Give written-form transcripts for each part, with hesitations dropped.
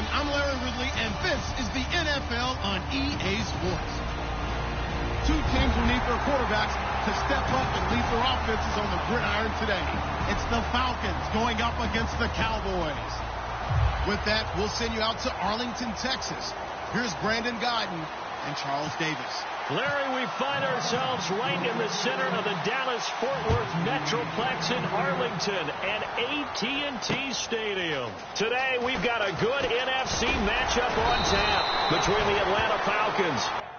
everyone. I'm Larry Ridley, and this is the NFL on EA Sports. Two teams will need their quarterbacks to step up and lead their offenses on the gridiron today. It's the Falcons going up against the Cowboys. With that, we'll send you out to Arlington, Texas. Here's Brandon Godden and Charles Davis. Larry, we find ourselves right in the center of the Dallas-Fort Worth Metroplex in Arlington at AT&T Stadium. Today, we've got a good NFC matchup on tap between the Atlanta Falcons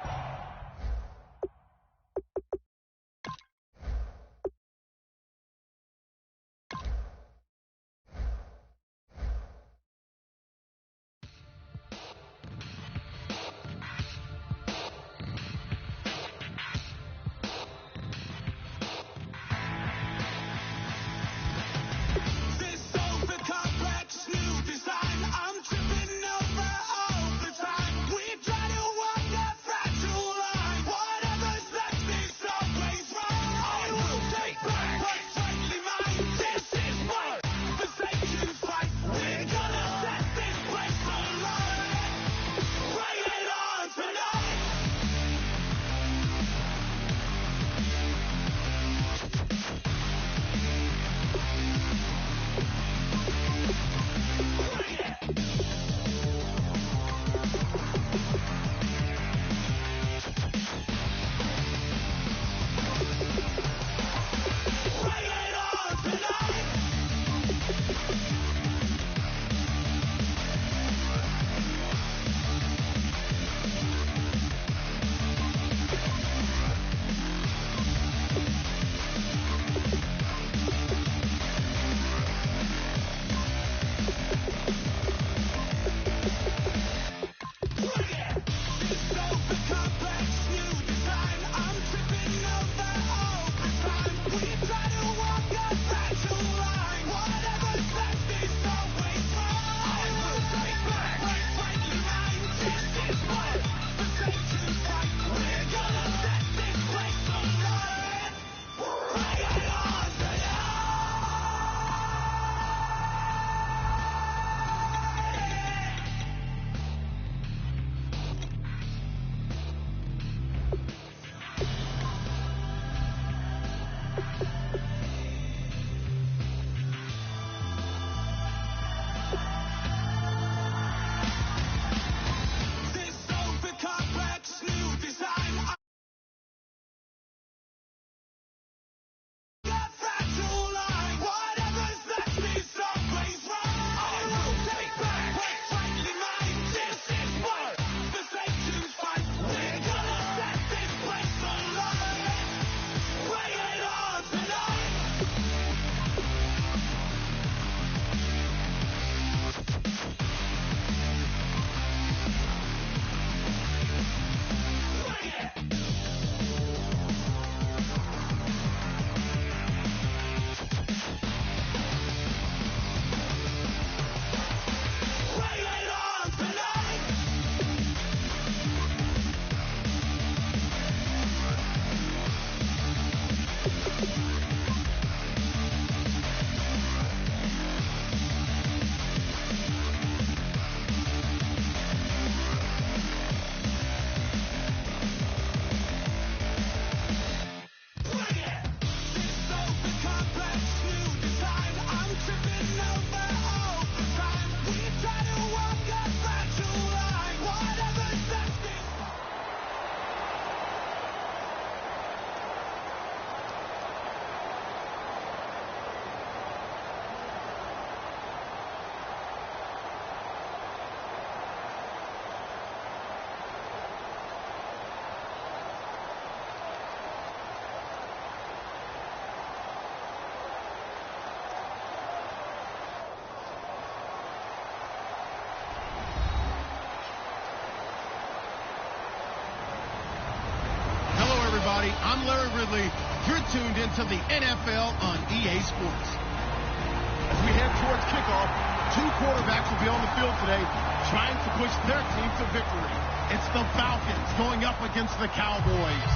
I'm Larry Ridley. You're tuned into the NFL on EA Sports. As we head towards kickoff, two quarterbacks will be on the field today trying to push their team to victory. It's the Falcons going up against the Cowboys.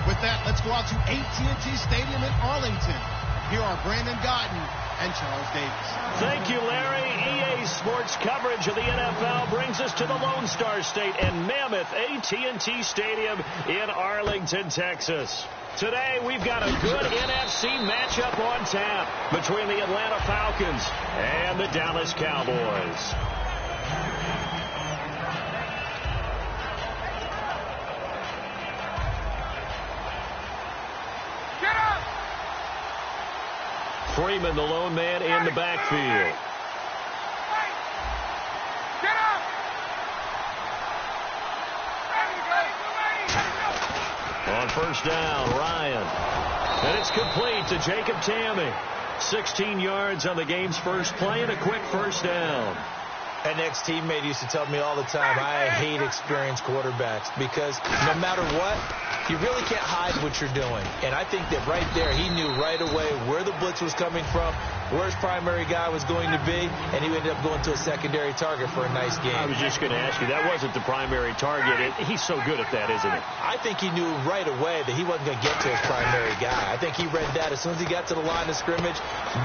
With that, let's go out to AT&T Stadium in Arlington. here are Brandon Gaudin and Charles Davis. Thank you, Larry. EA Sports coverage of the NFL brings us to the Lone Star State and Mammoth AT&T Stadium in Arlington, Texas. Today, we've got a good NFC matchup on tap between the Atlanta Falcons and the Dallas Cowboys. Get up! Freeman, the lone man in the backfield. Get up! On first down, Ryan. And it's complete to Jacob Tamme. 16 yards on the game's first play and a quick first down. An ex-teammate used to tell me all the time, I hate experienced quarterbacks because no matter what, you really can't hide what you're doing. And I think that right there, he knew right away where the blitz was coming from, where his primary guy was going to be, and he ended up going to a secondary target for a nice game. I was just going to ask you, that wasn't the primary target. He's so good at that, isn't he? I think he knew right away that he wasn't going to get to his primary guy. I think he read that as soon as he got to the line of scrimmage,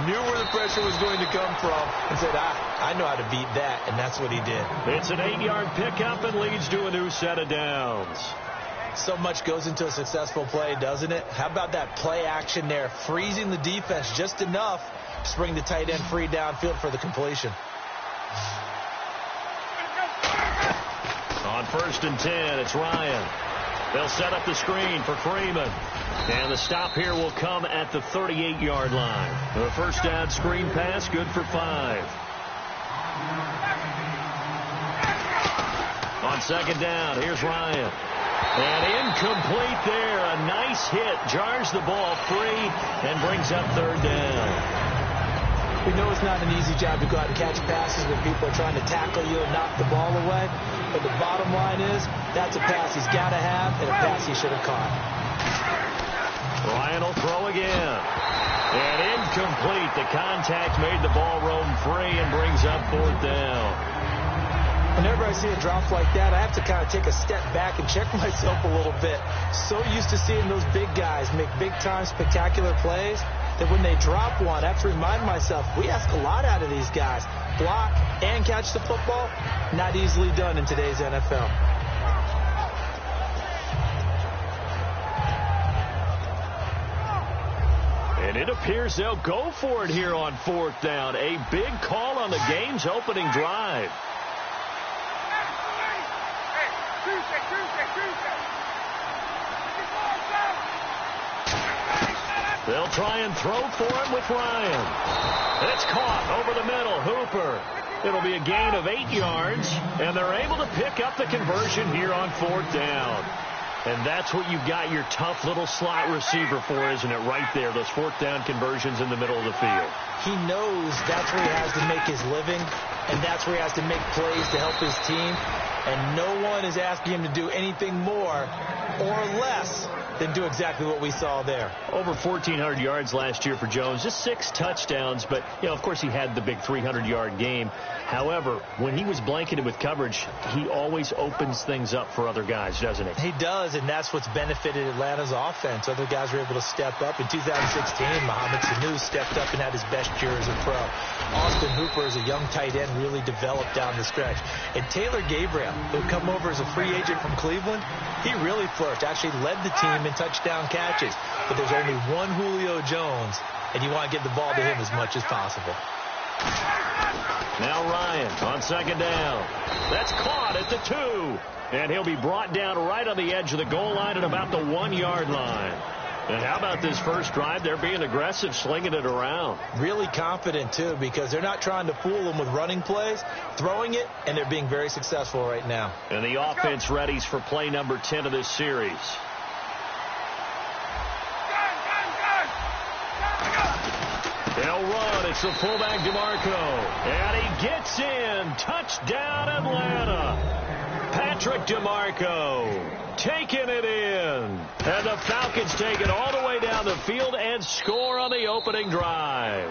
knew where the pressure was going to come from, and said, I know how to beat that, and that's what he did. It's an 8-yard pickup and leads to a new set of downs. So much goes into a successful play, doesn't it? How about that play action there, freezing the defense just enough to bring the tight end free downfield for the completion. On first and 10, it's Ryan. They'll set up the screen for Freeman. And the stop here will come at the 38-yard line. The first down screen pass, good for 5. On second down, here's Ryan. And incomplete there. A nice hit. Jars the ball free and brings up third down. We know it's not an easy job to go out and catch passes when people are trying to tackle you and knock the ball away. But the bottom line is, that's a pass he's got to have and a pass he should have caught. Ryan will throw again. And incomplete. The contact made the ball roam free and brings up fourth down. Whenever I see a drop like that, I have to kind of take a step back and check myself a little bit. So used to seeing those big guys make big-time spectacular plays that when they drop one, I have to remind myself, we ask a lot out of these guys. Block and catch the football, not easily done in today's NFL. And it appears they'll go for it here on fourth down. A big call on the game's opening drive. They'll try and throw for him with Ryan. And it's caught over the middle. Hooper. It'll be a gain of 8 yards, and they're able to pick up the conversion here on fourth down. And that's what you've got your tough little slot receiver for, isn't it? Right there, those fourth down conversions in the middle of the field. He knows that's where he has to make his living, and that's where he has to make plays to help his team. And no one is asking him to do anything more or less than do exactly what we saw there. Over 1,400 yards last year for Jones, just 6 touchdowns, but, of course he had the big 300-yard game. However, when he was blanketed with coverage, he always opens things up for other guys, doesn't he? He does, and that's what's benefited Atlanta's offense. Other guys were able to step up. In 2016, Mohamed Sanu stepped up and had his best year as a pro. Austin Hooper, as a young tight end, really developed down the stretch. And Taylor Gabriel, who had come over as a free agent from Cleveland, he really flourished, actually led the team in touchdown catches. But there's only one Julio Jones, and you want to get the ball to him as much as possible. Now Ryan on second down. That's caught at the 2. And he'll be brought down right on the edge of the goal line at about the 1-yard line. And how about this first drive? They're being aggressive, slinging it around. Really confident, too, because they're not trying to fool them with running plays, throwing it, and they're being very successful right now. And the offense readies for play number 10 of this series. They'll run. It's the fullback, DeMarco. And he gets in. Touchdown, Atlanta. Patrick DeMarco taking it in. And the Falcons take it all the way down the field and score on the opening drive.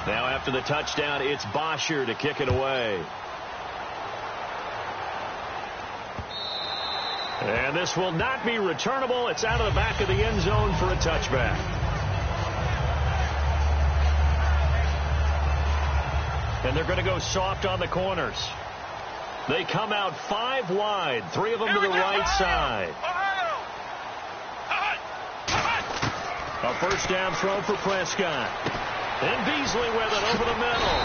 Now after the touchdown, it's Bosher to kick it away. And this will not be returnable. It's out of the back of the end zone for a touchback. And they're going to go soft on the corners. They come out 5 wide, 3 of them to the right side. A first down throw for Prescott. And Beasley with it over the middle.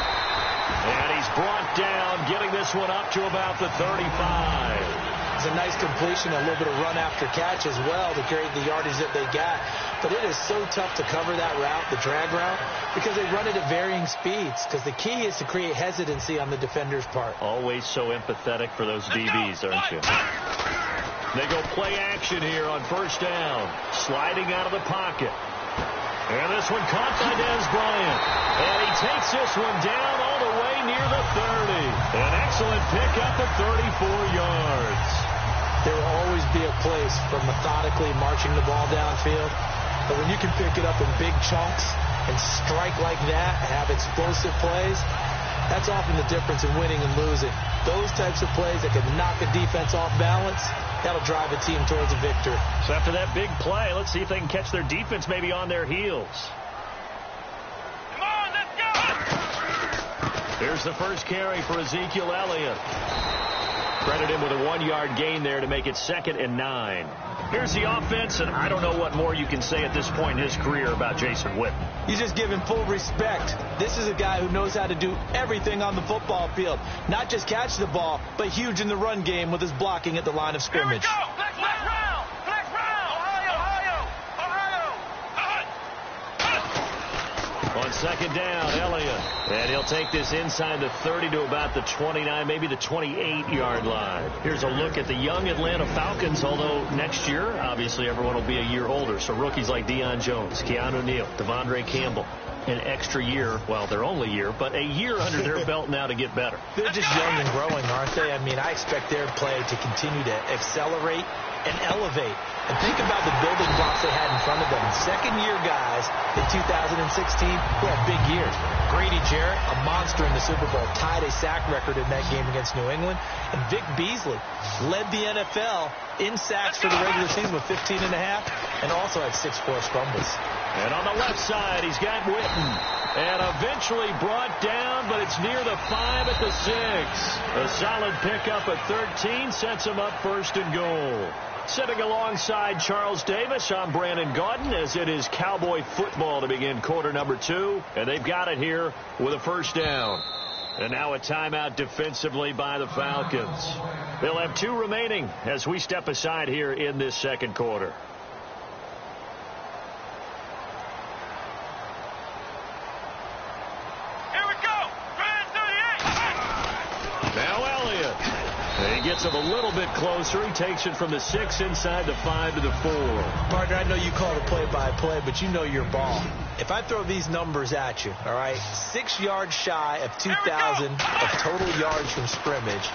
And he's brought down, getting this one up to about the 35. It's a nice completion, a little bit of run after catch as well to create the yardage that they got. But it is so tough to cover that route, the drag route, because they run it at varying speeds. Because the key is to create hesitancy on the defender's part. Always so empathetic for those DBs, aren't you? They go play action here on first down. Sliding out of the pocket. And this one caught by Dez Bryant. And he takes this one down all the way near the 30. An excellent pickup at 34 yards. There will always be a place for methodically marching the ball downfield. But when you can pick it up in big chunks and strike like that and have explosive plays, that's often the difference in winning and losing. Those types of plays that can knock a defense off balance, that'll drive a team towards a victory. So after that big play, let's see if they can catch their defense maybe on their heels. Come on, let's go! Here's the first carry for Ezekiel Elliott. Credit him with a 1-yard gain there to make it 2nd and 9. Here's the offense, and I don't know what more you can say at this point in his career about Jason Witten. You just give him full respect. This is a guy who knows how to do everything on the football field. Not just catch the ball, but huge in the run game with his blocking at the line of scrimmage. Here we go! Flex round! Flex round! Ohio! On 2nd down, Elliott. And he'll take this inside the 30 to about the 29, maybe the 28-yard line. Here's a look at the young Atlanta Falcons, although next year, obviously, everyone will be a year older. So rookies like Deion Jones, Keanu Neal, Devondre Campbell, an extra year, well, their only year, but a year under their belt now to get better. They're just young and growing, aren't they? I mean, I expect their play to continue to accelerate and elevate. And think about the building blocks they had in front of them. Second-year guys in 2016 who had big years. Grady Jarrett, a monster in the Super Bowl, tied a sack record in that game against New England. And Vic Beasley led the NFL in sacks for the regular season with 15 and a half, and also had 6 forced fumbles. And on the left side, he's got Witten. And eventually brought down, but it's near the 5 at the 6. A solid pickup at 13 sets him up 1st and goal. Sitting alongside Charles Davis, I'm Brandon Gaudin, as it is Cowboy football to begin quarter number 2. And they've got it here with a first down. And now a timeout defensively by the Falcons. They'll have 2 remaining as we step aside here in this second quarter. He gets it a little bit closer. He takes it from the 6 inside the 5 to the 4. Partner, I know you call it play-by-play, but you know your ball. If I throw these numbers at you, all right, 6 yards shy of 2,000 of total yards from scrimmage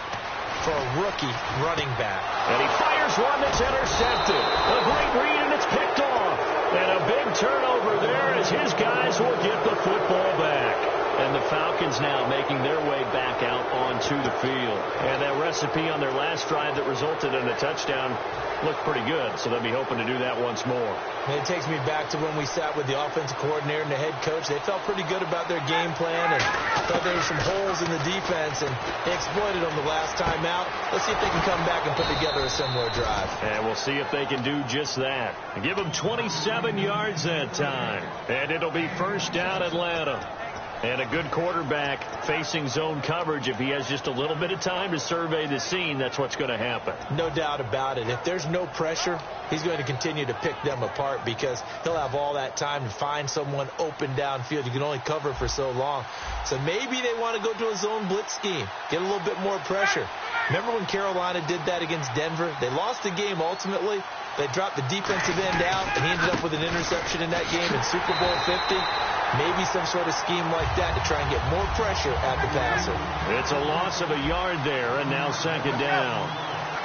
for a rookie running back. And he fires one that's intercepted. A great read, and it's picked off. And a big turnover there as his guys will get the football back. And the Falcons now making their way back out onto the field. And that recipe on their last drive that resulted in a touchdown looked pretty good. So they'll be hoping to do that once more. And it takes me back to when we sat with the offensive coordinator and the head coach. They felt pretty good about their game plan and thought there were some holes in the defense, and they exploited them the last time out. Let's see if they can come back and put together a similar drive. And we'll see if they can do just that. Give them 27 yards that time. And it'll be first down Atlanta. And a good quarterback facing zone coverage. If he has just a little bit of time to survey the scene, that's what's going to happen. No doubt about it. If there's no pressure, he's going to continue to pick them apart because he'll have all that time to find someone open downfield. You can only cover for so long. So maybe they want to go to a zone blitz scheme, get a little bit more pressure. Remember when Carolina did that against Denver? They lost the game ultimately. They dropped the defensive end out, and he ended up with an interception in that game in Super Bowl 50. Maybe some sort of scheme like that to try and get more pressure at the passer. It's a loss of a yard there, and now second down.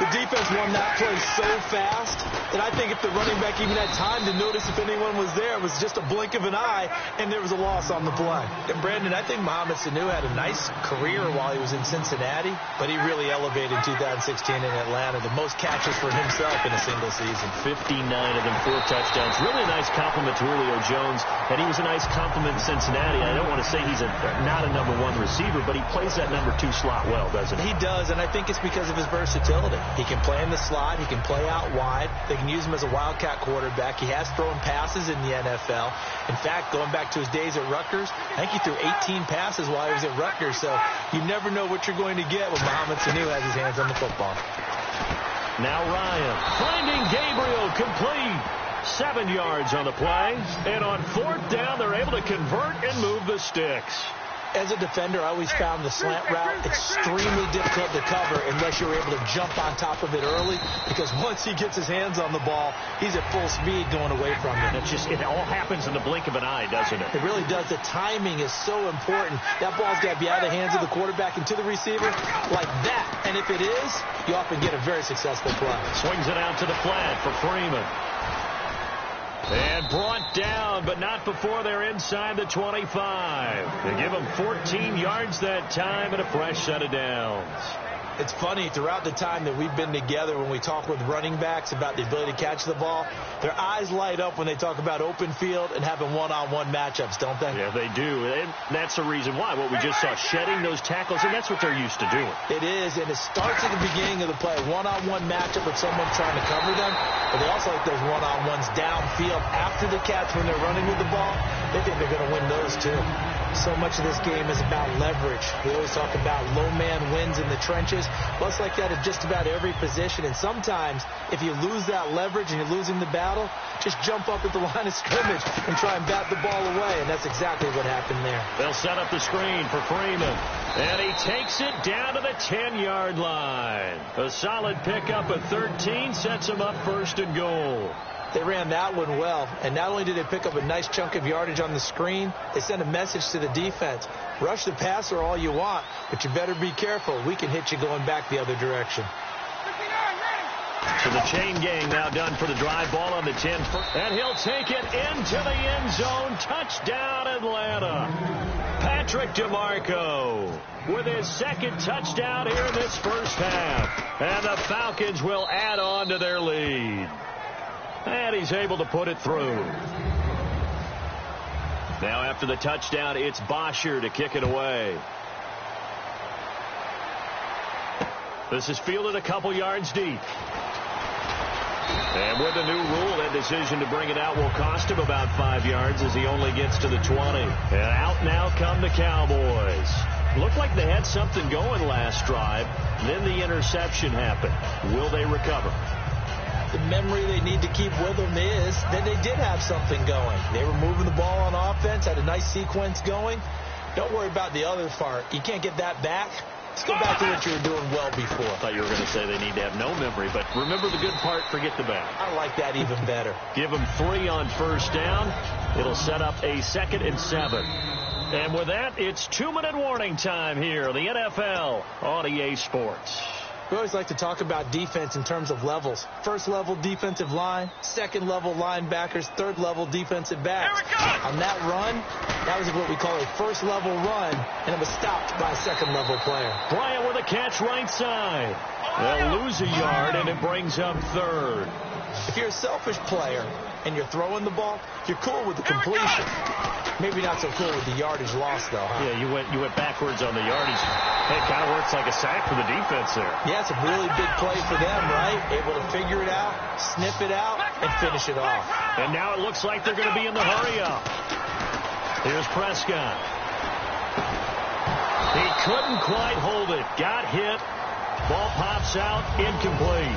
The defense won that play so fast that I think if the running back even had time to notice if anyone was there, it was just a blink of an eye, and there was a loss on the play. And Brandon, I think Mohamed Sanu had a nice career while he was in Cincinnati, but he really elevated in 2016 in Atlanta. The most catches for himself in a single season. 59 of them, 4 touchdowns. Really a nice compliment to Julio Jones, and he was a nice compliment in Cincinnati. I don't want to say he's not a number 1 receiver, but he plays that number 2 slot well, doesn't he? He does, and I think it's because of his versatility. He can play in the slot. He can play out wide. They can use him as a wildcat quarterback. He has thrown passes in the NFL. In fact, going back to his days at Rutgers, I think he threw 18 passes while he was at Rutgers, so you never know what you're going to get when Mohamed Sanu has his hands on the football. Now Ryan finding Gabriel complete. 7 yards on the play, and on 4th down, they're able to convert and move the sticks. As a defender, I always found the slant route extremely difficult to cover unless you're able to jump on top of it early, because once he gets his hands on the ball, he's at full speed going away from it. It all happens in the blink of an eye, doesn't it? It really does. The timing is so important. That ball's got to be out of the hands of the quarterback and to the receiver like that. And if it is, you often get a very successful play. Swings it out to the flat for Freeman. And brought down, but not before they're inside the 25. They give them 14 yards that time and a fresh set of downs. It's funny, throughout the time that we've been together, when we talk with running backs about the ability to catch the ball, their eyes light up when they talk about open field and having one-on-one matchups, don't they? Yeah, they do. And that's the reason why. What we just saw, shedding those tackles, and that's what they're used to doing. It is, and it starts at the beginning of the play. One-on-one matchup with someone trying to cover them, but they also like those one-on-ones downfield after the catch when they're running with the ball. They think they're going to win those, too. So much of this game is about leverage. We always talk about low man wins in the trenches. Well, it's like that at just about every position. And sometimes, if you lose that leverage and you're losing the battle, just jump up at the line of scrimmage and try and bat the ball away. And that's exactly what happened there. They'll set up the screen for Freeman. And he takes it down to the 10-yard line. A solid pickup at 13 sets him up 1st and goal. They ran that one well, and not only did they pick up a nice chunk of yardage on the screen, they sent a message to the defense. Rush the passer all you want, but you better be careful. We can hit you going back the other direction. So the chain gang now done for the drive, ball on the 10. And he'll take it into the end zone. Touchdown, Atlanta. Patrick DeMarco with his 2nd touchdown here in this first half. And the Falcons will add on to their lead. And he's able to put it through. Now after the touchdown, it's Bosher to kick it away. This is fielded a couple yards deep. And with the new rule, that decision to bring it out will cost him about 5 yards as he only gets to the 20. And out now come the Cowboys. Looked like they had something going last drive. Then the interception happened. Will they recover? The memory they need to keep with them is that they did have something going. They were moving the ball on offense, had a nice sequence going. Don't worry about the other part. You can't get that back. Let's go back to what you were doing well before. I thought you were going to say they need to have no memory, but remember the good part, forget the bad. I like that even better. Give them 3 on 1st down. It'll set up a 2nd and 7. And with that, it's 2-minute warning time here on the NFL on EA Sports. We always like to talk about defense in terms of levels. 1st level defensive line, 2nd level linebackers, 3rd level defensive backs. On that run, that was what we call a 1st level run, and it was stopped by a 2nd level player. Bryant with a catch right side. They'll lose a yard, and it brings up 3rd. If you're a selfish player and you're throwing the ball, you're cool with the completion. Maybe not so cool with the yardage loss, though, huh? Yeah, you went backwards on the yardage. Hey, it kind of works like a sack for the defense there. Yeah, it's a really big play for them, right? Able to figure it out, sniff it out, and finish it off. And now it looks like they're going to be in the hurry-up. Here's Prescott. He couldn't quite hold it. Got hit. Ball pops out. Incomplete.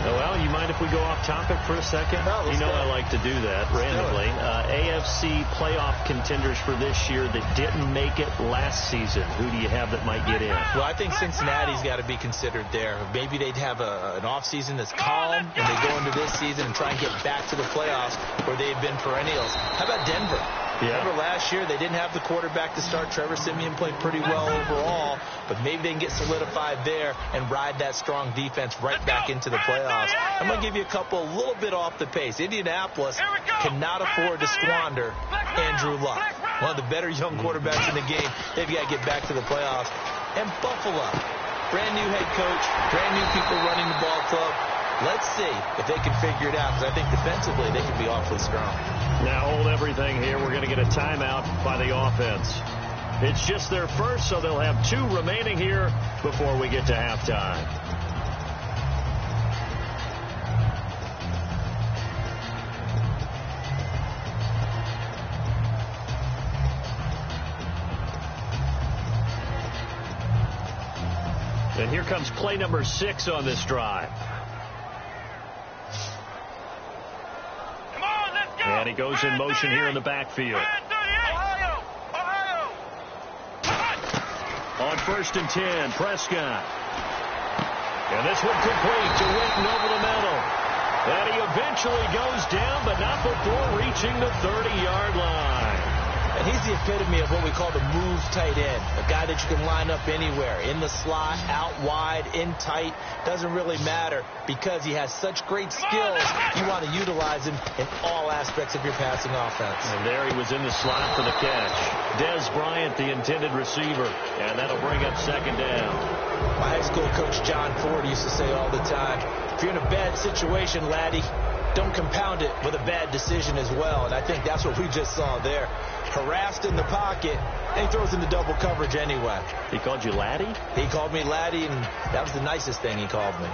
Well, you mind if we go off topic for a second? No, you know I like to do that randomly. AFC playoff contenders for this year that didn't make it last season. Who do you have that might get in? Well, I think Cincinnati's got to be considered there. Maybe they'd have an offseason that's calm, and they go into this season and try and get back to the playoffs where they've been perennials. How about Denver? Yeah. Remember last year they didn't have the quarterback to start. Trevor Siemian played pretty well overall, but maybe they can get solidified there and ride that strong defense right back into the playoffs. I'm going to give you a couple a little bit off the pace. Indianapolis cannot afford to squander Andrew Luck, one of the better young quarterbacks in the game. They've got to get back to the playoffs. And Buffalo, brand new head coach, brand new people running the ball club. Let's see if they can figure it out, because I think defensively they can be awfully strong. Now hold everything here. We're going to get a timeout by the offense. It's just their first, so they'll have 2 remaining here before we get to halftime. And here comes play number 6 on this drive. Come on, let's go. And he goes in motion here in the backfield. Ohio. On 1st and 10, Prescott. And this one complete to Witten over the middle. And he eventually goes down, but not before reaching the 30-yard line. And he's the epitome of what we call the move tight end, a guy that you can line up anywhere, in the slot, out wide, in tight. Doesn't really matter because he has such great skills. You want to utilize him in all aspects of your passing offense. And there he was in the slot for the catch. Des Bryant, the intended receiver, and that'll bring up 2nd down. My high school coach John Ford used to say all the time, if you're in a bad situation, laddie, don't compound it with a bad decision as well. And I think that's what we just saw there. Harassed in the pocket, and he throws into double coverage anyway. He called you laddie? He called me laddie, and that was the nicest thing he called me.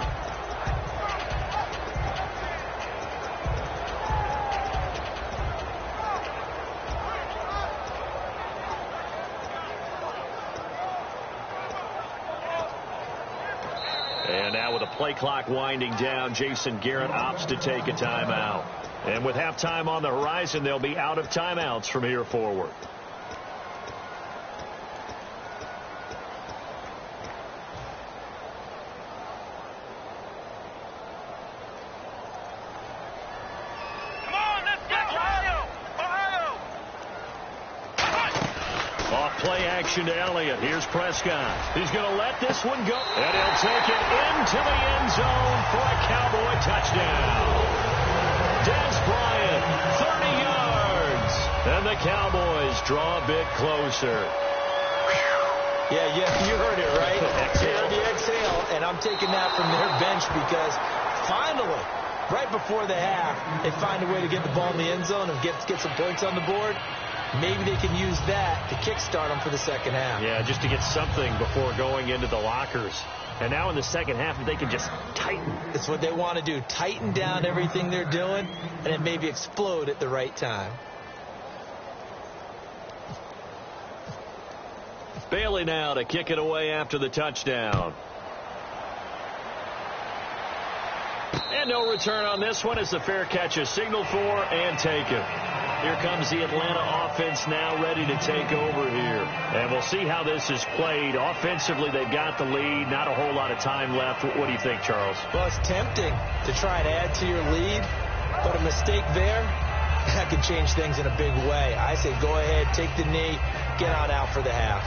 And now with the play clock winding down, Jason Garrett opts to take a timeout. And with halftime on the horizon, they'll be out of timeouts from here forward. Come on, let's go. Ohio. Off play action to Elliott. Here's Prescott. He's going to let this one go. And he'll take it into the end zone for a Cowboy touchdown. Des Bryant, 30 yards. And the Cowboys draw a bit closer. Yeah, you heard it, right? Exhale. The exhale, and I'm taking that from their bench because finally, right before the half, they find a way to get the ball in the end zone and get some points on the board. Maybe they can use that to kickstart them for the second half. Yeah, just to get something before going into the lockers. And now in the second half, if they can just tighten. It's what they want to do. Tighten down everything they're doing, and then maybe explode at the right time. Bailey now to kick it away after the touchdown. And no return on this one as the fair catch is signaled for and taken. Here comes the Atlanta offense now ready to take over here. And we'll see how this is played. Offensively, they've got the lead. Not a whole lot of time left. What do you think, Charles? Well, it's tempting to try and add to your lead, but a mistake there, that could change things in a big way. I say go ahead, take the knee, get on out for the half.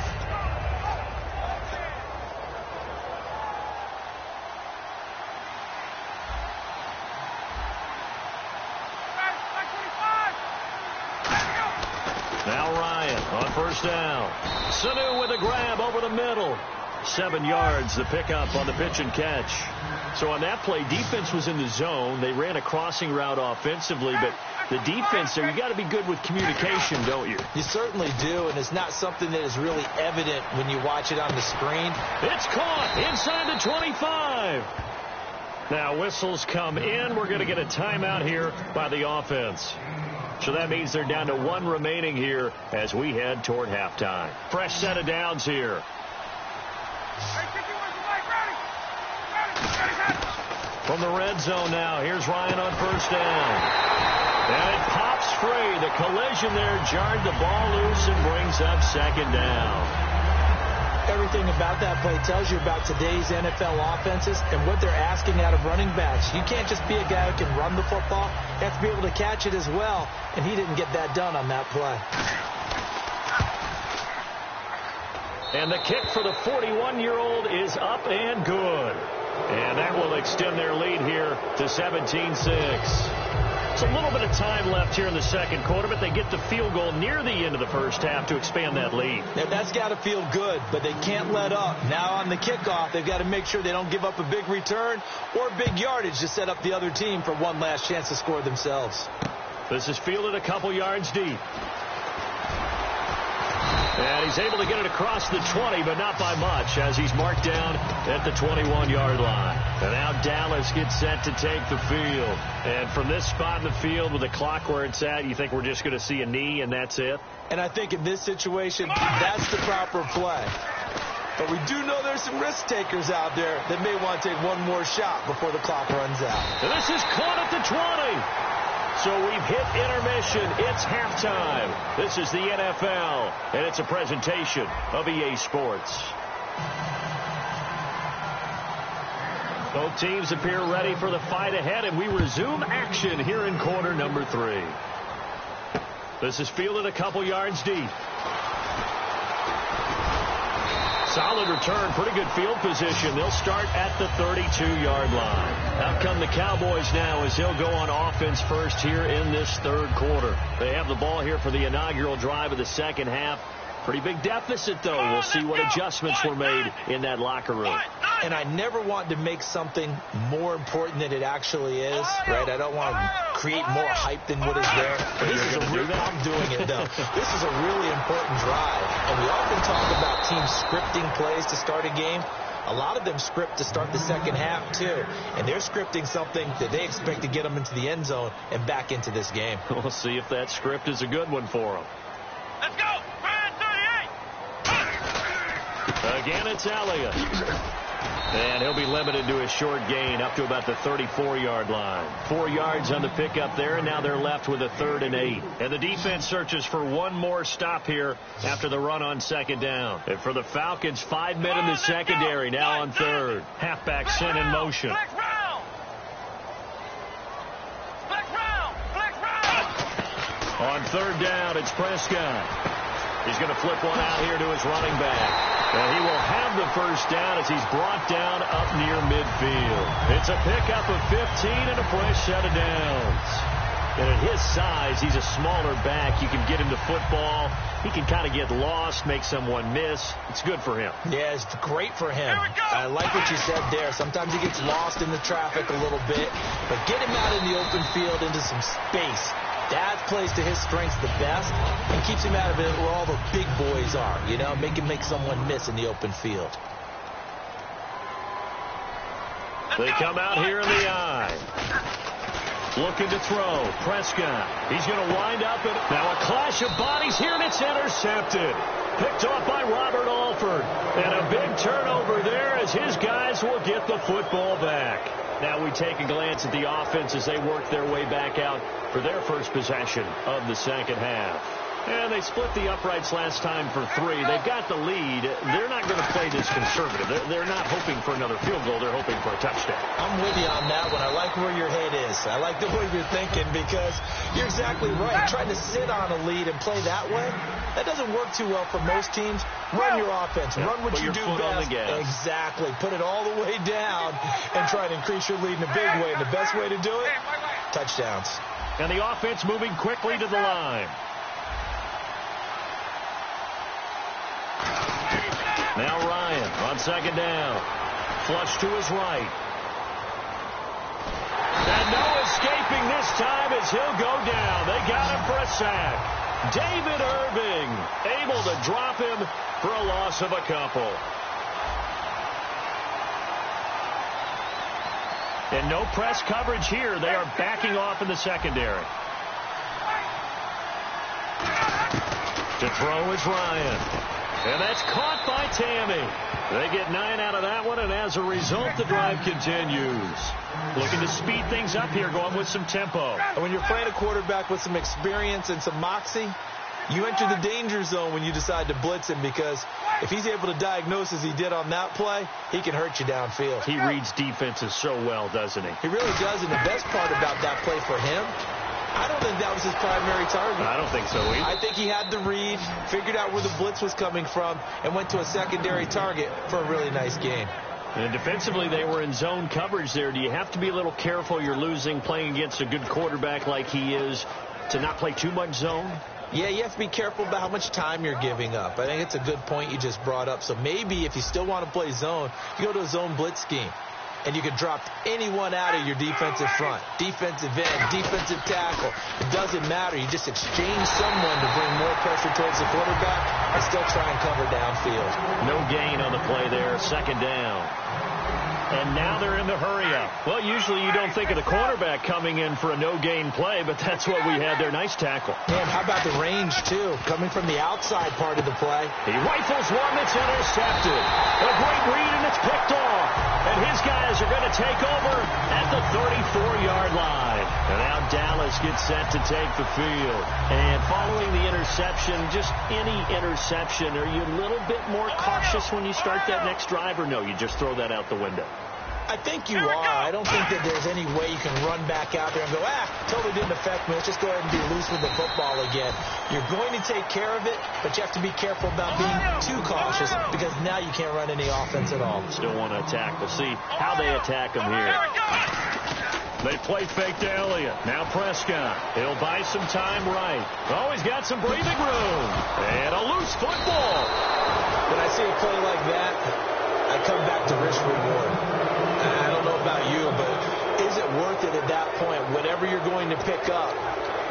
Now Ryan on 1st down. Sanu with a grab over the middle. 7 yards, the pickup on the pitch and catch. So on that play, defense was in the zone. They ran a crossing route offensively, but the defense there, you got to be good with communication, don't you? You certainly do, and it's not something that is really evident when you watch it on the screen. It's caught inside the 25. Now whistles come in. We're going to get a timeout here by the offense. So that means they're down to 1 remaining here as we head toward halftime. Fresh set of downs here. From the red zone now, here's Ryan on 1st down. And it pops free. The collision there jarred the ball loose and brings up 2nd down. Everything about that play tells you about today's NFL offenses and what they're asking out of running backs. You can't just be a guy who can run the football. You have to be able to catch it as well, and he didn't get that done on that play. And the kick for the 41-year-old is up and good. And that will extend their lead here to 17-6. It's a little bit of time left here in the second quarter, but they get the field goal near the end of the first half to expand that lead. Now, that's got to feel good, but they can't let up. Now on the kickoff, they've got to make sure they don't give up a big return or big yardage to set up the other team for one last chance to score themselves. This is fielded a couple yards deep. And he's able to get it across the 20, but not by much, as he's marked down at the 21-yard line. And now Dallas gets set to take the field. And from this spot in the field with the clock where it's at, you think we're just going to see a knee and that's it? And I think in this situation, that's the proper play. But we do know there's some risk takers out there that may want to take one more shot before the clock runs out. And this is caught at the 20. So we've hit intermission. It's halftime. This is the NFL, and it's a presentation of EA Sports. Both teams appear ready for the fight ahead, and we resume action here in quarter number 3. This is fielded a couple yards deep. Solid return, pretty good field position. They'll start at the 32-yard line. Out come the Cowboys now as they'll go on offense first here in this third quarter. They have the ball here for the inaugural drive of the second half. Pretty big deficit, though. We'll see what adjustments were made in that locker room. And I never want to make something more important than it actually is, right? I don't want to create more hype than what is there. But this is I'm doing it, though. This is a really important drive. And we often talk about teams scripting plays to start a game. A lot of them script to start the second half, too. And they're scripting something that they expect to get them into the end zone and back into this game. We'll see if that script is a good one for them. Let's go! Again, it's Elliott. And he'll be limited to a short gain up to about the 34-yard line. 4 yards on the pickup there, and now they're left with a 3rd and 8. And the defense searches for one more stop here after the run on second down. And for the Falcons, 5 men in the secondary now on third. Halfback sent in motion. On third down, it's Prescott. He's going to flip one out here to his running back. And he will have the first down as he's brought down up near midfield. It's a pickup of 15 and a fresh set of downs. And at his size, he's a smaller back. You can get him to football. He can kind of get lost, make someone miss. It's good for him. Yeah, it's great for him. I like what you said there. Sometimes he gets lost in the traffic a little bit. But get him out in the open field into some space. That plays to his strengths the best and keeps him out of it where all the big boys are, you know, make him make someone miss in the open field. They come out here in the eye. Looking to throw. Prescott. He's going to wind up. Now a clash of bodies here, and it's intercepted. Picked off by Robert Alford. And a big turnover there as his guys will get the football back. Now we take a glance at the offense as they work their way back out for their first possession of the second half. And they split the uprights last time for 3. They've got the lead. They're not going to play this conservative. They're not hoping for another field goal. They're hoping for a touchdown. I'm with you on that one. I like where your head is. I like the way you're thinking because you're exactly right. Trying to sit on a lead and play that way, that doesn't work too well for most teams. Run your offense. Run what you do best. Exactly. Put it all the way down and try to increase your lead in a big way. And the best way to do it, touchdowns. And the offense moving quickly to the line. Now Ryan on second down. Flush to his right. And no escaping this time as he'll go down. They got him for a sack. David Irving able to drop him for a loss of a couple. And no press coverage here. They are backing off in the secondary. To throw is Ryan. And that's caught by Tammy. They get 9 out of that one, and as a result, the drive continues. Looking to speed things up here, going with some tempo. And when you're playing a quarterback with some experience and some moxie, You enter the danger zone when you decide to blitz him, because if he's able to diagnose as he did on that play, he can hurt you downfield. He reads defenses so well, doesn't he? He really does, and the best part about that play for him, I don't think that was his primary target. I don't think so either. I think he had the read, figured out where the blitz was coming from, and went to a secondary target for a really nice gain. And defensively, they were in zone coverage there. Do you have to be a little careful? You're losing, playing against a good quarterback like he is, to not play too much zone? Yeah, you have to be careful about how much time you're giving up. I think it's a good point you just brought up. So maybe if you still want to play zone, you go to a zone blitz scheme. And you can drop anyone out of your defensive front, defensive end, defensive tackle. It doesn't matter. You just exchange someone to bring more pressure towards the quarterback and still try and cover downfield. No gain on the play there, second down. And now they're in the hurry-up. Well, usually you don't think of the cornerback coming in for a no-gain play, but that's what we had there. Nice tackle. Man, how about the range, too? Coming from the outside part of the play. He rifles one that's intercepted. A great read, and it's picked off. And his guys are going to take over at the 34-yard line. And now Dallas gets set to take the field. And following the interception, just any interception, are you a little bit more cautious when you start that next drive, or no, you just throw that out the window? I think you are. I don't think that there's any way you can run back out there and go, totally didn't affect me. Let's just go ahead and be loose with the football again. You're going to take care of it, but you have to be careful about being too cautious, because now you can't run any offense at all. Still want to attack. We'll see how they attack him here. They play fake to Elliott. Now Prescott. He'll buy some time right. Oh, he's got some breathing room. And a loose football. When I see a play like that, I come back to risk reward. I don't know about you, but is it worth it at that point, whatever you're going to pick up,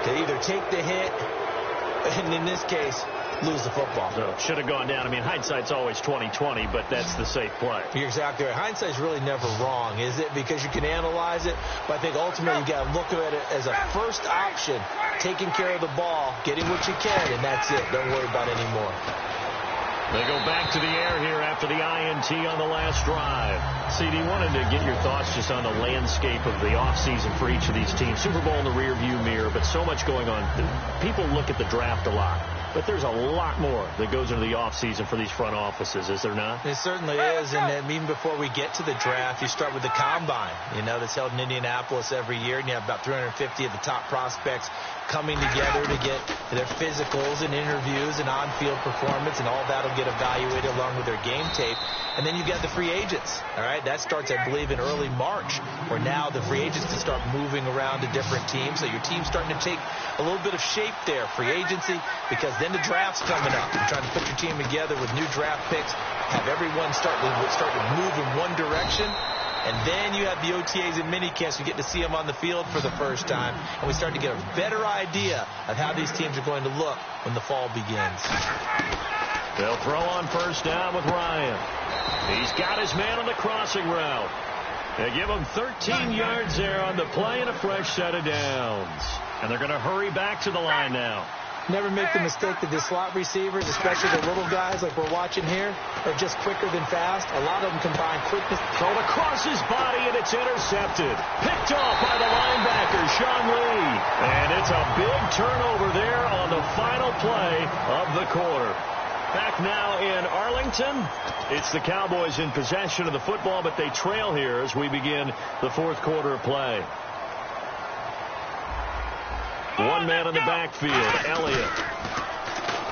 to either take the hit, and in this case, lose the football? So should have gone down. I mean, hindsight's always 20/20, but that's the safe play. You're exactly right. Hindsight's really never wrong, is it? Because you can analyze it, but I think ultimately you got to look at it as a first option, taking care of the ball, getting what you can, and that's it. Don't worry about it anymore. They go back to the air here after the INT on the last drive. CD, wanted to get your thoughts just on the landscape of the offseason for each of these teams. Super Bowl in the rearview mirror, but so much going on. People look at the draft a lot, but there's a lot more that goes into the offseason for these front offices, is there not? It certainly is, and even before we get to the draft, you start with the Combine, that's held in Indianapolis every year, and you have about 350 of the top prospects coming together to get their physicals and interviews and on-field performance, and all that will get evaluated along with their game tape. And then you got the free agents, all right? That starts, I believe, in early March, where now the free agents can start moving around to different teams. So your team's starting to take a little bit of shape there, free agency, because then the draft's coming up. You're trying to put your team together with new draft picks, have everyone start to move in one direction. And then you have the OTAs and minicamps. You get to see them on the field for the first time. And we start to get a better idea of how these teams are going to look when the fall begins. They'll throw on first down with Ryan. He's got his man on the crossing route. They give him 13 yards there on the play and a fresh set of downs. And they're going to hurry back to the line now. Never make the mistake that the slot receivers, especially the little guys like we're watching here, are just quicker than fast. A lot of them combine quickness. Thrown across his body, and it's intercepted. Picked off by the linebacker, Sean Lee. And it's a big turnover there on the final play of the quarter. Back now in Arlington. It's the Cowboys in possession of the football, but they trail here as we begin the fourth quarter of play. One man in the backfield, Elliott.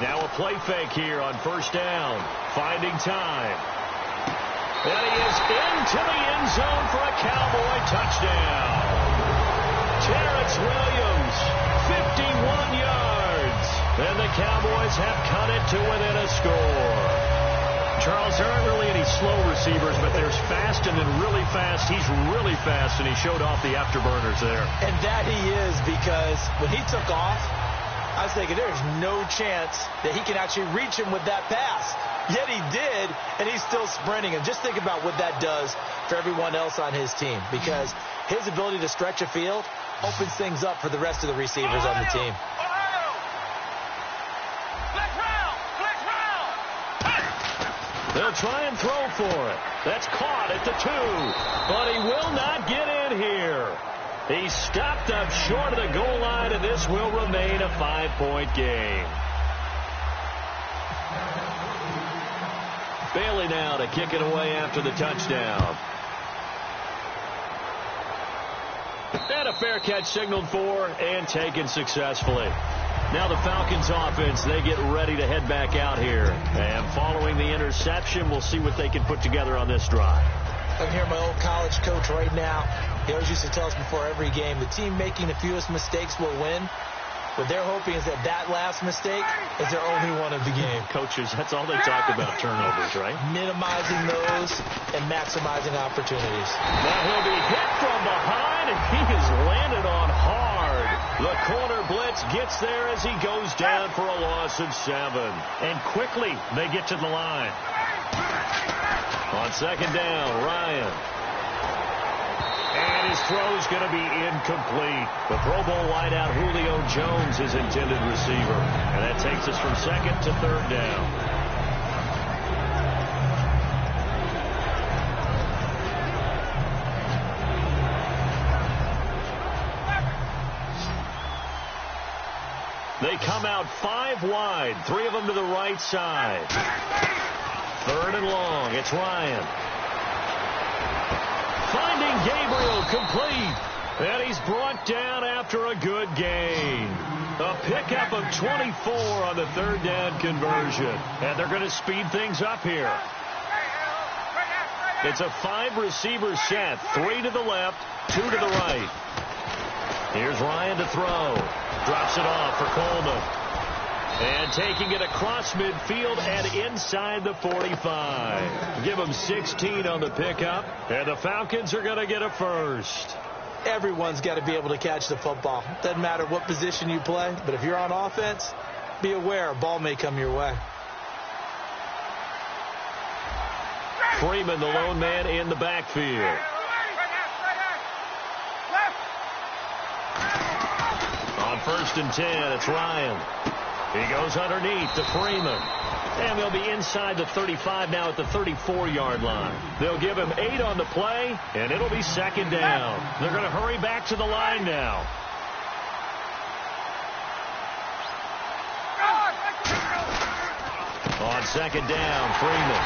Now a play fake here on first down. Finding time. And he is into the end zone for a Cowboy touchdown. Terrence Williams, 51 yards. And the Cowboys have cut it to within a score. Charles, there aren't really any slow receivers, but there's fast and then really fast. He's really fast, and he showed off the afterburners there. And that he is, because when he took off, I was thinking there's no chance that he can actually reach him with that pass. Yet he did, and he's still sprinting. And just think about what that does for everyone else on his team, because his ability to stretch a field opens things up for the rest of the receivers on the team. They'll try and throw for it. That's caught at the 2. But he will not get in here. He stopped up short of the goal line, and this will remain a 5-point game. Bailey now to kick it away after the touchdown. And a fair catch signaled for and taken successfully. Now the Falcons offense, they get ready to head back out here. And following the interception, we'll see what they can put together on this drive. I'm here, my old college coach right now. He always used to tell us before every game, the team making the fewest mistakes will win. What they're hoping is that last mistake is their only one of the game. Coaches, that's all they talk about, turnovers, right? Minimizing those and maximizing opportunities. Now he'll be hit from behind, and he is landed on hard. The corner blitz gets there as he goes down for a loss of 7. And quickly, they get to the line. On second down, Ryan. And his throw's going to be incomplete. The Pro Bowl wideout Julio Jones, his intended receiver. And that takes us from second to third down. They come out 5 wide, 3 of them to the right side. Third and long, it's Ryan. Finding Gabriel complete. And he's brought down after a good gain. A pickup of 24 on the third down conversion. And they're going to speed things up here. It's a 5-receiver set. 3 to the left, 2 to the right. Here's Ryan to throw. Drops it off for Coleman. And taking it across midfield and inside the 45. Give them 16 on the pickup. And the Falcons are going to get a first. Everyone's got to be able to catch the football. Doesn't matter what position you play, but if you're on offense, be aware a ball may come your way. Freeman, the lone man in the backfield. On 1st and 10, it's Ryan. He goes underneath to Freeman. And they'll be inside the 35 now at the 34-yard line. They'll give him 8 on the play, and it'll be second down. They're going to hurry back to the line now. On second down, Freeman.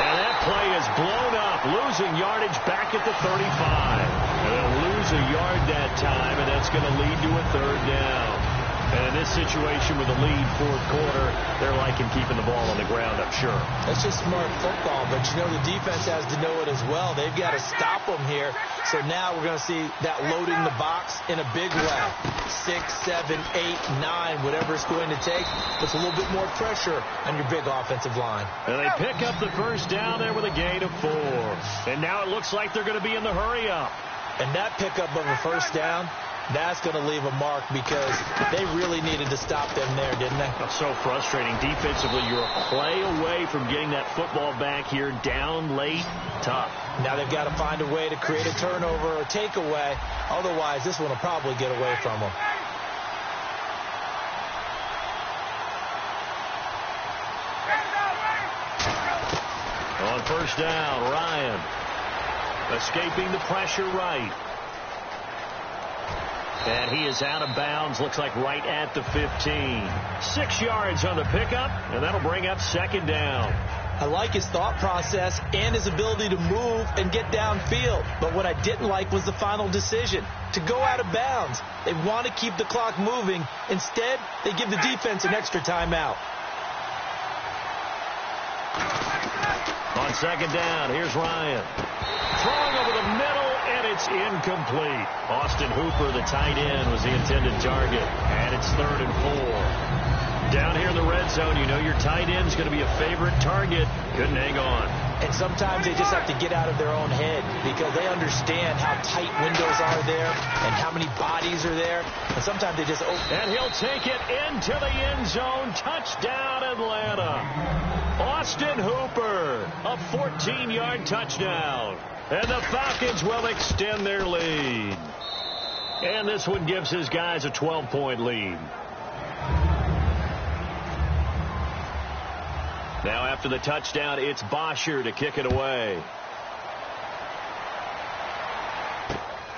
And that play is blown up, losing yardage back at the 35. And they'll lose a yard that time, and that's going to lead to a third down. And in this situation with a lead fourth quarter, they're liking keeping the ball on the ground, I'm sure. That's just smart football, but you know the defense has to know it as well. They've got to stop them here. So now we're going to see that loading the box in a big way. 6, 7, 8, 9, whatever it's going to take. Puts a little bit more pressure on your big offensive line. And they pick up the first down there with a gain of 4. And now it looks like they're going to be in the hurry-up. And that pickup of a first down, that's going to leave a mark because they really needed to stop them there, didn't they? That's so frustrating. Defensively, you're a play away from getting that football back here down late. Tough. Now they've got to find a way to create a turnover or takeaway. Otherwise, this one will probably get away from them. On first down, Ryan. Escaping the pressure right. And he is out of bounds, looks like right at the 15. 6 yards on the pickup, and that'll bring up second down. I like his thought process and his ability to move and get downfield. But what I didn't like was the final decision, to go out of bounds. They want to keep the clock moving. Instead, they give the defense an extra timeout. On second down, here's Ryan. Throwing over the middle, and it's incomplete. Austin Hooper, the tight end, was the intended target. And it's 3rd and 4. Down here in the red zone, you know your tight end's going to be a favorite target. Couldn't hang on. And sometimes they just have to get out of their own head because they understand how tight windows are there and how many bodies are there. And sometimes they just open. And he'll take it into the end zone. Touchdown, Atlanta. Austin Hooper, a 14-yard touchdown. And the Falcons will extend their lead. And this one gives his guys a 12-point lead. Now after the touchdown, it's Bosher to kick it away.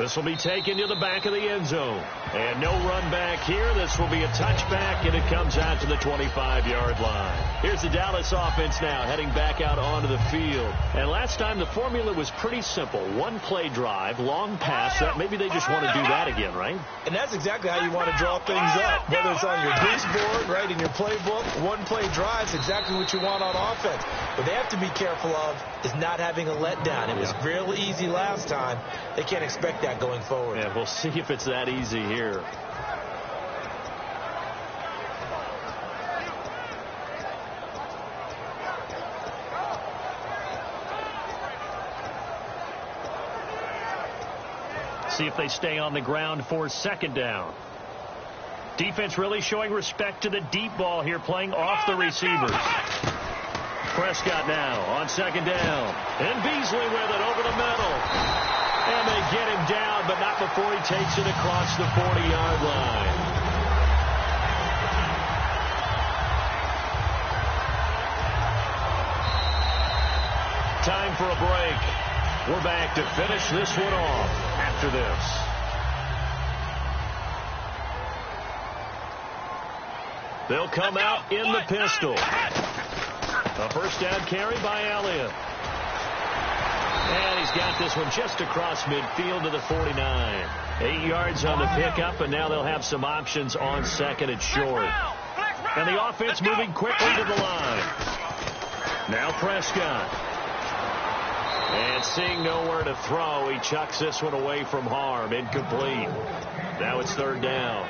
This will be taken to the back of the end zone. And no run back here. This will be a touchback, and it comes out to the 25-yard line. Here's the Dallas offense now heading back out onto the field. And last time the formula was pretty simple. One play drive, long pass. That maybe they just want to do that again, right? And that's exactly how you want to draw things up. Whether it's on your boost board, right, in your playbook, one play drive is exactly what you want on offense. What they have to be careful of is not having a letdown. It was real easy last time. They can't expect that going forward. Yeah, we'll see if it's that easy here. See if they stay on the ground for second down. Defense really showing respect to the deep ball here, playing off the receivers. Prescott now on second down. And Beasley with it over the middle. And they get him down, but not before he takes it across the 40-yard line. Time for a break. We're back to finish this one off after this. They'll come out in the pistol. A first down carry by Elliott. And he's got this one just across midfield to the 49. 8 yards on the pickup, and now they'll have some options on second and short. And the offense moving quickly to the line. Now Prescott. And seeing nowhere to throw, he chucks this one away from harm. Incomplete. Now it's third down.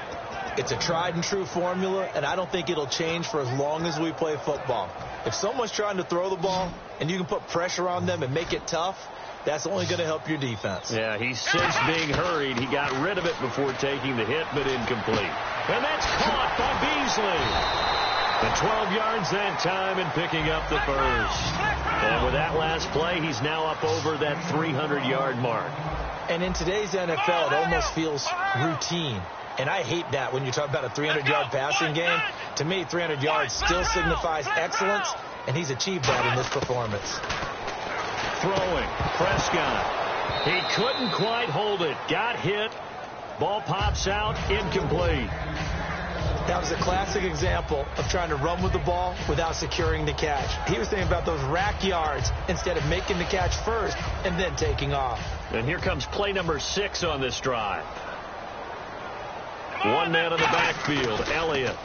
It's a tried and true formula, and I don't think it'll change for as long as we play football. If someone's trying to throw the ball and you can put pressure on them and make it tough, that's only going to help your defense. Yeah, he's since being hurried. He got rid of it before taking the hit, but incomplete. And that's caught by Beasley. And 12 yards that time and picking up the first. And with that last play, he's now up over that 300-yard mark. And in today's NFL, it almost feels routine. And I hate that when you talk about a 300-yard passing game. To me, 300 yards still signifies excellence, and he's achieved that in this performance. Throwing, Prescott. He couldn't quite hold it. Got hit. Ball pops out, incomplete. That was a classic example of trying to run with the ball without securing the catch. He was thinking about those rack yards instead of making the catch first and then taking off. And here comes play number 6 on this drive. One man in the backfield, Elliott.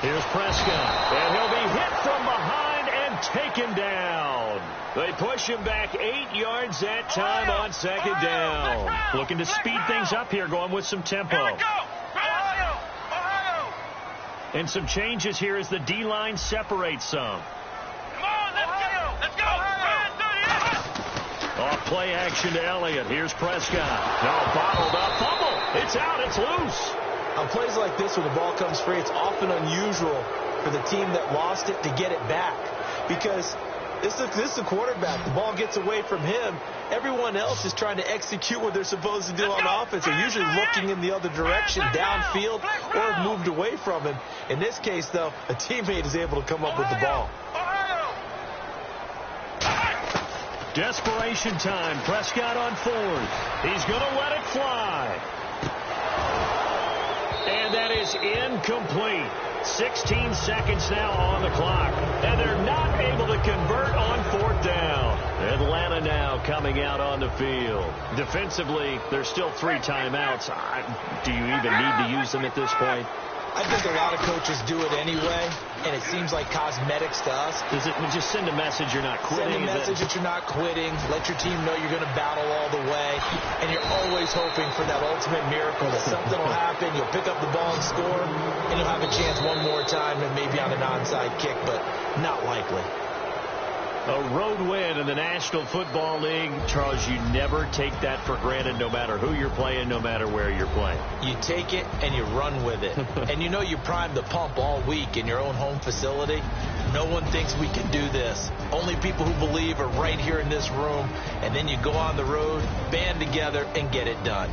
Here's Prescott, and he'll be hit from behind and taken down. They push him back 8 yards that time on second down. Looking to speed things up here, going with some tempo. And some changes here as the D-line separates some. Off play action to Elliott. Here's Prescott. No, bottled up. Fumble. It's out. It's loose. On plays like this where the ball comes free, it's often unusual for the team that lost it to get it back. Because this is the quarterback. The ball gets away from him. Everyone else is trying to execute what they're supposed to do on offense. They're usually looking in the other direction, downfield, or have moved away from him. In this case, though, a teammate is able to come up with the ball. Desperation time. Prescott on fourth. He's going to let it fly. And that is incomplete. 16 seconds now on the clock. And they're not able to convert on fourth down. Atlanta now coming out on the field. Defensively, there's still 3 timeouts. Do you even need to use them at this point? I think a lot of coaches do it anyway, and it seems like cosmetics to us. Is it just send a message you're not quitting? Send a message that you're not quitting. Let your team know you're going to battle all the way. And you're always hoping for that ultimate miracle that something will happen. You'll pick up the ball and score, and you'll have a chance one more time and maybe on an onside kick, but not likely. A road win in the National Football League. Charles, you never take that for granted no matter who you're playing, no matter where you're playing. You take it and you run with it. And you know you primed the pump all week in your own home facility. No one thinks we can do this. Only people who believe are right here in this room. And then you go on the road, band together, and get it done.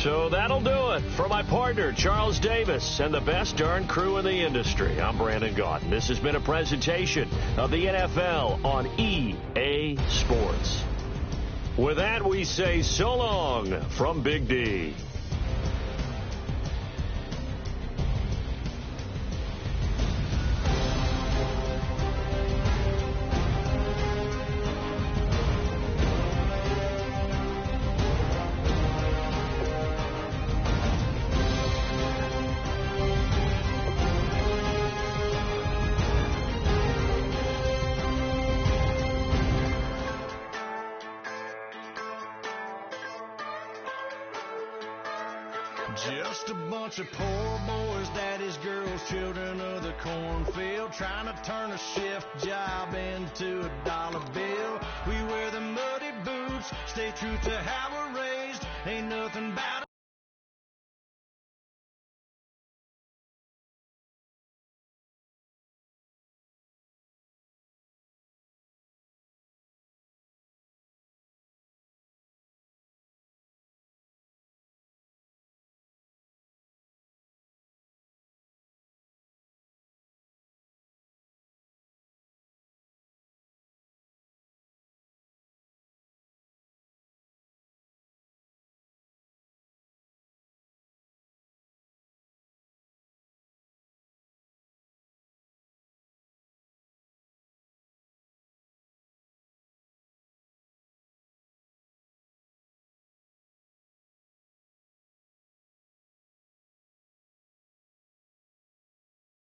So that'll do it for my partner, Charles Davis, and the best darn crew in the industry. I'm Brandon Gaudin. This has been a presentation of the NFL on EA Sports. With that, we say so long from Big D. Just a bunch of poor boys, daddy's girls, children of the cornfield, trying to turn a shift job into a dollar bill. We wear the muddy boots, stay true to how we're raised, ain't nothing bad.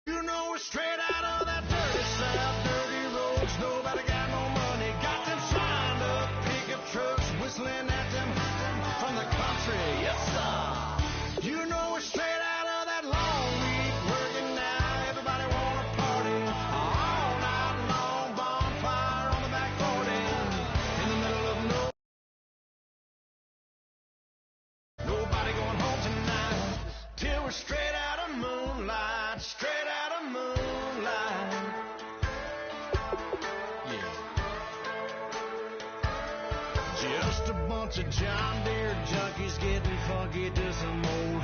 You know we're straight out of that dirty south, dirty roads, nobody got no money, got them signed up, pickup trucks, whistling at them from the country, yes sir. You know we're straight out of that long week, working now, everybody wanna party, all night long, bonfire on the back 40, in the middle of nobody going home tonight, till we're straight out of moonlight, straight out of moonlight. Yeah. Just a bunch of John Deere junkies getting funky to some old